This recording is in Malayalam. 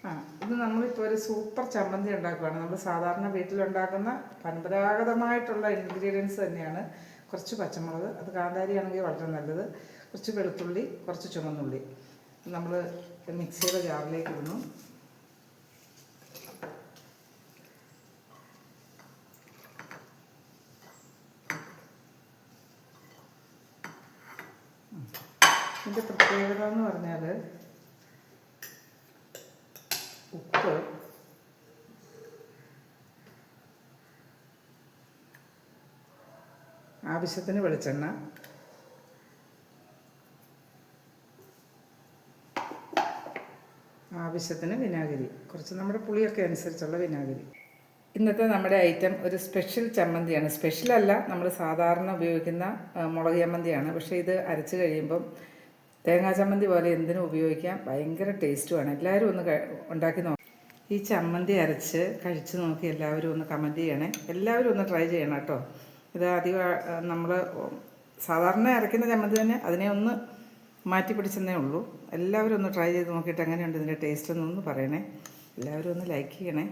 ആ ഇത് നമ്മളിപ്പോൾ ഒരു സൂപ്പർ ചമ്മന്തി ഉണ്ടാക്കുകയാണ്. നമ്മൾ സാധാരണ വീട്ടിലുണ്ടാക്കുന്ന പരമ്പരാഗതമായിട്ടുള്ള ഇൻഗ്രീഡിയൻസ് തന്നെയാണ്. കുറച്ച് പച്ചമുളക്, അത് കാന്താരിയാണെങ്കിൽ വളരെ നല്ലത്, കുറച്ച് വെളുത്തുള്ളി, കുറച്ച് ചുമന്നുള്ളി നമ്മൾ മിക്സിയുടെ ജാറിലേക്ക് ഇടുന്നു. ഇതിൻ്റെ പ്രത്യേകത എന്ന് പറഞ്ഞാൽ ഉപ്പ്, ആവശ്യത്തിന് വെളിച്ചെണ്ണ, ആവശ്യത്തിന് വിനാഗിരി, കുറച്ച് നമ്മുടെ പുളിയൊക്കെ അനുസരിച്ചുള്ള വിനാഗിരി. ഇന്നത്തെ നമ്മുടെ ഐറ്റം ഒരു സ്പെഷ്യൽ ചമ്മന്തിയാണ്. സ്പെഷ്യലല്ല, നമ്മൾ സാധാരണ ഉപയോഗിക്കുന്ന മുളക് ചമ്മന്തിയാണ്. പക്ഷേ ഇത് അരച്ച് കഴിയുമ്പം തേങ്ങാ ചമ്മന്തി പോലെ എന്തിനും ഉപയോഗിക്കാം. ഭയങ്കര ടേസ്റ്റുമാണ്. എല്ലാവരും ഒന്ന് ഉണ്ടാക്കി നോക്കാം. ഈ ചമ്മന്തി അരച്ച് കഴിച്ച് നോക്കി എല്ലാവരും ഒന്ന് കമൻറ്റ് ചെയ്യണേ. എല്ലാവരും ഒന്ന് ട്രൈ ചെയ്യണം കേട്ടോ. ഇത് അധികം നമ്മൾ സാധാരണ അരയ്ക്കുന്ന ചമ്മന്തി തന്നെ, അതിനെ ഒന്ന് മാറ്റി പിടിച്ചെന്നേ ഉള്ളൂ. എല്ലാവരും ഒന്ന് ട്രൈ ചെയ്ത് നോക്കിയിട്ട് എങ്ങനെയുണ്ട് ഇതിൻ്റെ ടേസ്റ്റ് എന്നൊന്ന് പറയണേ. എല്ലാവരും ഒന്ന് ലൈക്ക് ചെയ്യണേ.